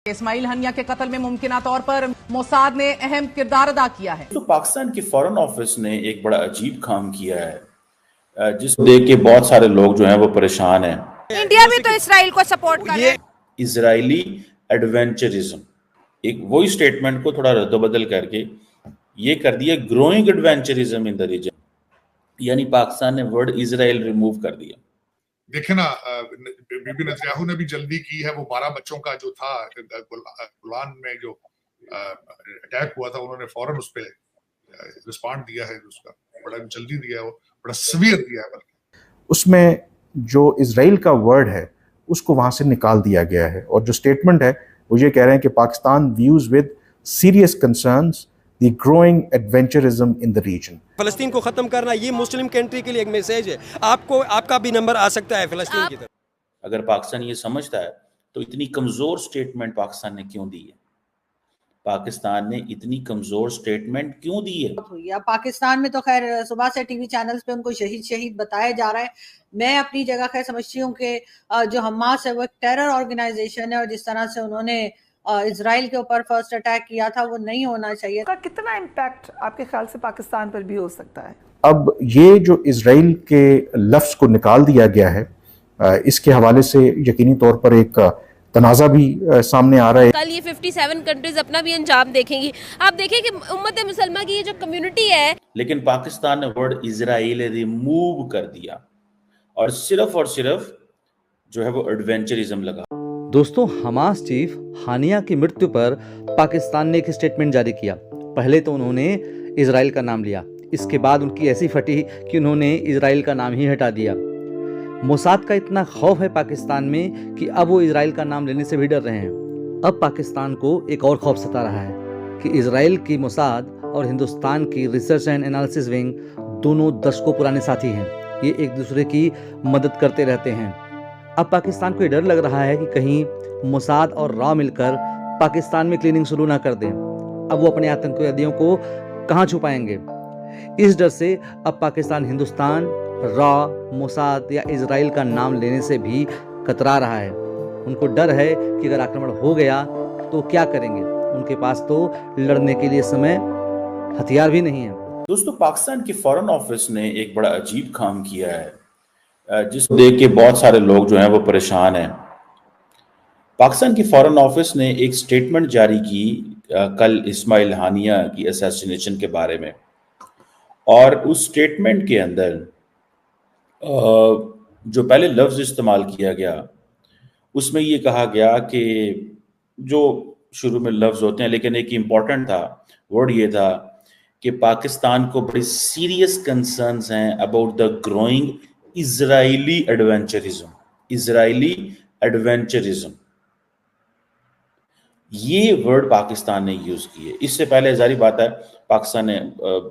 Ismail Haniyeh के कत्ल में मुमकिन तौर पर मोसाद ने अहम किरदार अदा किया है। तो पाकिस्तान की फॉरेन ऑफिस ने एक बड़ा अजीब काम किया है, जिसको देख के बहुत सारे लोग जो हैं वो परेशान हैं। इंडिया भी तो इसराइल को सपोर्ट कर रहा है। इजरायली एडवेंचरिज्म, एक वही स्टेटमेंट को थोड़ा रद्दबदल करके ये कर दिया growing adventurism in the region, यानी पाकिस्तान ने वर्ड इजराइल रिमूव कर दिया। देखे ना, बीबी नेतन्याहू ने भी जल्दी की है। वो 12 बच्चों का जो था गोलान में जो अटैक हुआ था, उन्होंने फौरन उस पर रिस्पॉन्ड दिया है, उसका बड़ा जल्दी दिया है, वो बड़ा सीवियर दिया है। बल्कि उसमें जो इजराइल का वर्ड है उसको वहां से निकाल दिया गया है, और जो स्टेटमेंट है वो ये कह रहे हैं कि Pakistan views with serious concerns the growing adventurism in the region. फलस्तीन को खत्म करना ये मुस्लिम कंट्री के लिए एक मैसेज है। आपका भी नंबर आ सकता है फलस्तीन की तरफ। अगर पाकिस्तान ये समझता है तो इतनी कमजोर स्टेटमेंट पाकिस्तान ने क्यों दी है? पाकिस्तान ने इतनी कमजोर स्टेटमेंट क्यों दी है? पाकिस्तान में तो खैर सुबह से टीवी चैनल्स पे उनको शहीद बताया जा रहा है। मैं अपनी जगह खैर समझती हूँ कि जो हमास है वो एक टेरर ऑर्गेनाइजेशन है, और जिस तरह से उन्होंने इजराइल के ऊपर फर्स्ट अटैक किया था वो नहीं होना चाहिए। का कितना इम्पैक्ट आपके ख्याल से पाकिस्तान पर भी हो सकता है? अब ये जो इजराइल के लफ्ज को निकाल दिया गया है, इसके हवाले से यकीनी तौर पर एक तनाज़ा भी सामने आ रहा है। कल ये 57 कंट्रीज अपना भी अंजाम देखेंगी। आप देखें कि उम्मत मुसलमान की ये जो कम्युनिटी है, लेकिन पाकिस्तान ने वर्ड इजराइल रिमूव कर दिया और सिर्फ जो है वो एडवेंचरिज्म लगा। दोस्तों, हमास चीफ हानिया की मृत्यु पर पाकिस्तान ने एक स्टेटमेंट जारी किया। पहले तो उन्होंने इजराइल का नाम लिया, इसके बाद उनकी ऐसी फटी कि उन्होंने इजराइल का नाम ही हटा दिया। मोसाद का इतना खौफ है पाकिस्तान में कि अब वो इजराइल का नाम लेने से भी डर रहे हैं। अब पाकिस्तान को एक और खौफ सता रहा है कि इजराइल की मोसाद और हिंदुस्तान की रिसर्च एंड एनालिसिस विंग दोनों दशकों पुराने साथी हैं। ये एक दूसरे की मदद करते रहते हैं। अब पाकिस्तान को ये डर लग रहा है कि कहीं मोसाद और रॉ मिलकर पाकिस्तान में क्लीनिंग शुरू ना कर दें। अब वो अपने आतंकवादियों को कहाँ छुपाएंगे? इस डर से अब पाकिस्तान हिंदुस्तान, रॉ, मोसाद या इजराइल का नाम लेने से भी कतरा रहा है। उनको डर है कि अगर आक्रमण हो गया तो क्या करेंगे? उनके पास तो लड़ने के लिए समय, हथियार भी नहीं है। दोस्तों, पाकिस्तान की फॉरेन ऑफिस ने एक बड़ा अजीब काम किया है, जिसको देख के बहुत सारे लोग जो हैं वो परेशान हैं। पाकिस्तान की फॉरेन ऑफिस ने एक स्टेटमेंट जारी की कल इस्माइल हानिया की असैसिनेशन के बारे में, और उस स्टेटमेंट के अंदर जो पहले लफ्ज इस्तेमाल किया गया उसमें ये कहा गया कि जो शुरू में लफ्ज होते हैं, लेकिन एक इम्पॉर्टेंट था वर्ड ये था कि पाकिस्तान को बड़ी सीरियस कंसर्न्स हैं about the growing Israeli adventurism. Israeli adventurism, ये वर्ड पाकिस्तान ने यूज किए। इससे पहले जारी बात है पाकिस्तान ने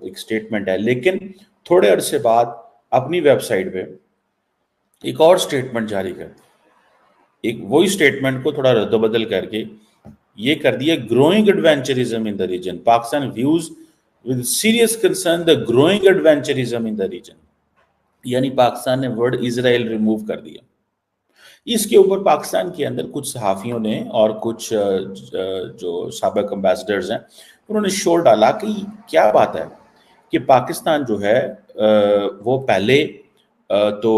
एक स्टेटमेंट है, लेकिन थोड़े अरसे बाद अपनी वेबसाइट पे एक और स्टेटमेंट जारी कर, एक वही स्टेटमेंट को थोड़ा रद्दबदल करके ये कर दिया growing adventurism in the region. Pakistan views with serious concern the growing adventurism in the region, यानी पाकिस्तान ने वर्ड इजराइल रिमूव कर दिया। इसके ऊपर पाकिस्तान के अंदर कुछ सहाफियों ने और कुछ जो साबिक एम्बेसडर्स हैं उन्होंने शोर डाला कि क्या बात है कि पाकिस्तान जो है वो पहले तो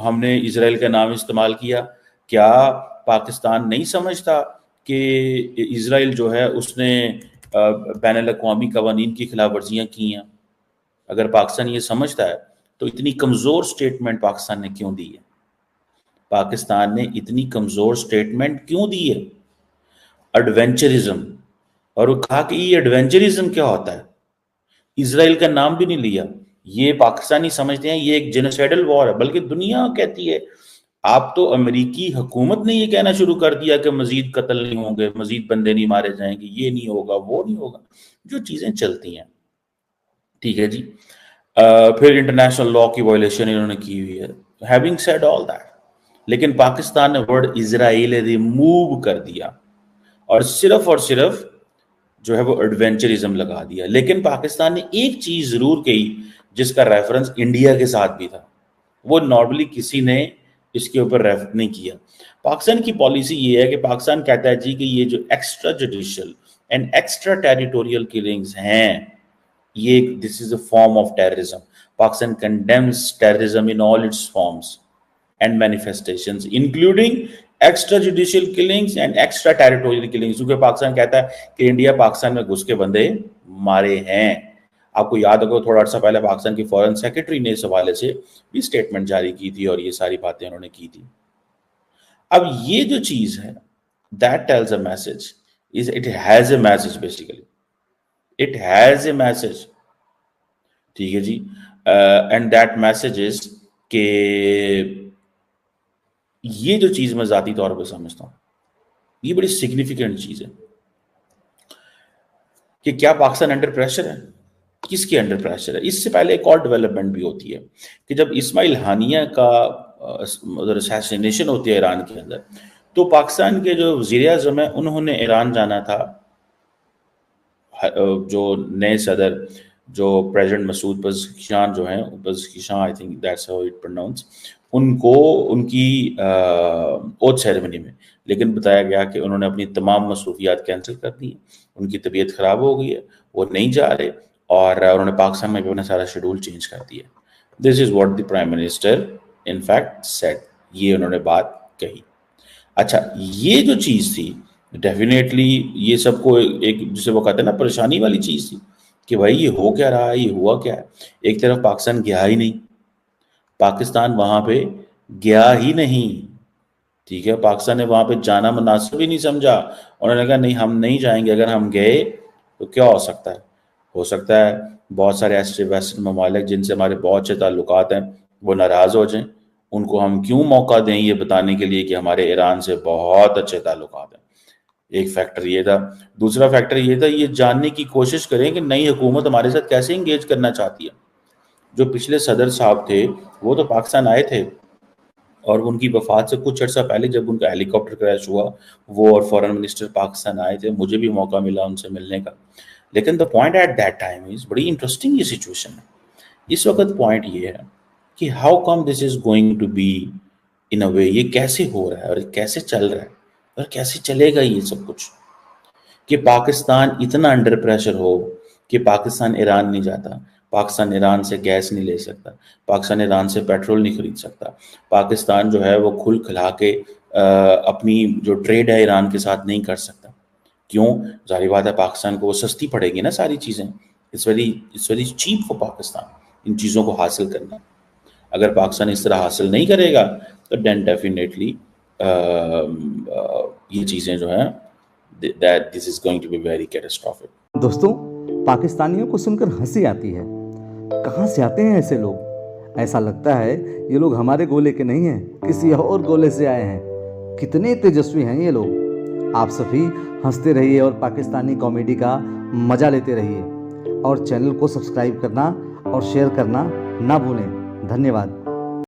हमने इजराइल का नाम इस्तेमाल किया, क्या पाकिस्तान नहीं समझता कि इजराइल जो है उसने बैनुल-अक़वामी क़वानीन की खिलाफ वर्जियाँ की हैं? अगर पाकिस्तान ये समझता है तो इतनी कमज़ोर स्टेटमेंट पाकिस्तान ने क्यों दी है? पाकिस्तान ने इतनी कमज़ोर स्टेटमेंट क्यों दी है? एडवेंचरिज्म, और वो कहा कि ये एडवेंचरिज्म क्या होता है? इजराइल का नाम भी नहीं लिया। ये पाकिस्तानी समझते हैं ये एक जेनोसाइडल वॉर है, बल्कि दुनिया कहती है। आप तो अमेरिकी हुकूमत ने ये कहना शुरू कर दिया कि मजीद कत्ल नहीं होंगे, मजीद बंदे नहीं मारे जाएंगे, ये नहीं होगा, वो नहीं होगा, जो चीज़ें चलती हैं। ठीक है जी। फिर इंटरनेशनल लॉ की वायलेशन इन्होंने की हुई है। हैविंग सेड ऑल दैट, लेकिन पाकिस्तान ने वर्ड इजराइल रिमूव कर दिया और सिर्फ जो है वो एडवेंचरिज्म लगा दिया। लेकिन पाकिस्तान ने एक चीज जरूर कही जिसका रेफरेंस इंडिया के साथ भी था। वो नॉर्मली किसी ने इसके ऊपर रेफर नहीं किया। पाकिस्तान की पॉलिसी ये है कि पाकिस्तान कहता है जी कि ये जो extra judicial and extra territorial killings हैं, ये this is a form of terrorism. Pakistan condemns terrorism in all it's forms and manifestations including extra judicial killings and extra territorial killings, क्योंकि पाकिस्तान कहता है कि इंडिया पाकिस्तान में घुस के बंदे मारे हैं। आपको याद होगा थोड़ा अर्सा पहले पाकिस्तान की फॉरेन सेक्रेटरी ने इस हवाले से भी स्टेटमेंट जारी की थी और ये सारी बातें उन्होंने की थी। अब ये जो चीज है that tells a message, is it has a message, basically it has a message, ठीक है जी। एंड दैट मैसेज इज के ये जो चीज मैं जाती तौर पर समझता हूं ये बड़ी सिग्निफिकेंट चीज है कि क्या पाकिस्तान अंडर प्रेशर है, किसके अंडर प्रेशर है। इससे पहले एक और डेवलपमेंट भी होती है कि जब इस्माइल हानिया का असैसिनेशन होती है ईरान के अंदर, तो पाकिस्तान के जो वज़ीर-ए-आज़म है उन्होंने ईरान जाना था। जो नए सदर जो प्रेसिडेंट मसूद पज़ेश्कियान जो हैं, Pezeshkian I think that's how it pronounce, उनको उनकी ओथ सेरेमनी में, लेकिन बताया गया कि उन्होंने अपनी तमाम मसरूफियात कैंसिल कर दी, उनकी तबीयत ख़राब हो गई है, वो नहीं जा रहे और उन्होंने पाकिस्तान में भी अपना सारा शेड्यूल चेंज कर दिया। This is what the prime minister in fact said, ये उन्होंने बात कही। अच्छा, ये जो चीज़ थी डेफिनेटली ये सबको एक जिसे वो कहते हैं ना परेशानी वाली चीज़ थी कि भाई ये हो क्या रहा है, ये हुआ क्या है। एक तरफ पाकिस्तान गया ही नहीं, पाकिस्तान वहाँ पे गया ही नहीं, ठीक है, पाकिस्तान ने वहाँ पे जाना मुनासिब ही नहीं समझा। उन्होंने कहा नहीं हम नहीं जाएंगे, अगर हम गए तो क्या हो सकता है, हो सकता है बहुत सारे ऐसे वेस्टर्न ममालिक जिनसे हमारे बहुत अच्छे ताल्लुकात हैं वो नाराज़ हो जाएं, उनको हम क्यों मौका दें ये बताने के लिए कि हमारे ईरान से बहुत अच्छे ताल्लुकात हैं। एक फैक्टर ये था। दूसरा फैक्टर ये था ये जानने की कोशिश करें कि नई हुकूमत हमारे साथ कैसे इंगेज करना चाहती है। जो पिछले सदर साहब थे वो तो पाकिस्तान आए थे और उनकी वफात से कुछ अर्सा पहले जब उनका हेलीकॉप्टर क्रैश हुआ वो और फॉरेन मिनिस्टर पाकिस्तान आए थे, मुझे भी मौका मिला उनसे मिलने का। लेकिन the point at that time is बड़ी इंटरेस्टिंग ये सिचुएशन है। इस वक्त पॉइंट ये है कि how come this is going to be in a way, ये कैसे हो रहा है और कैसे चल रहा है और कैसे चलेगा ये सब कुछ, कि पाकिस्तान इतना अंडर प्रेशर हो कि पाकिस्तान ईरान नहीं जाता, पाकिस्तान ईरान से गैस नहीं ले सकता, पाकिस्तान ईरान से पेट्रोल नहीं खरीद सकता, पाकिस्तान जो है वो खुल खिला के अपनी जो ट्रेड है ईरान के साथ नहीं कर सकता। क्यों? जारी बात है पाकिस्तान को वो सस्ती पड़ेगी ना सारी चीज़ें। It's very cheap for Pakistan इन चीज़ों को हासिल करना। अगर पाकिस्तान इस तरह हासिल नहीं करेगा तो देन डेफिनेटली ये चीज़ें जो हैं that this is going to be very catastrophic. दोस्तों, पाकिस्तानियों को सुनकर हंसी आती है। कहाँ से आते हैं ऐसे लोग? ऐसा लगता है ये लोग हमारे गोले के नहीं हैं, किसी और गोले से आए हैं। कितने तेजस्वी हैं ये लोग। आप सभी हंसते रहिए और पाकिस्तानी कॉमेडी का मज़ा लेते रहिए और चैनल को सब्सक्राइब करना और शेयर करना ना भूलें। धन्यवाद।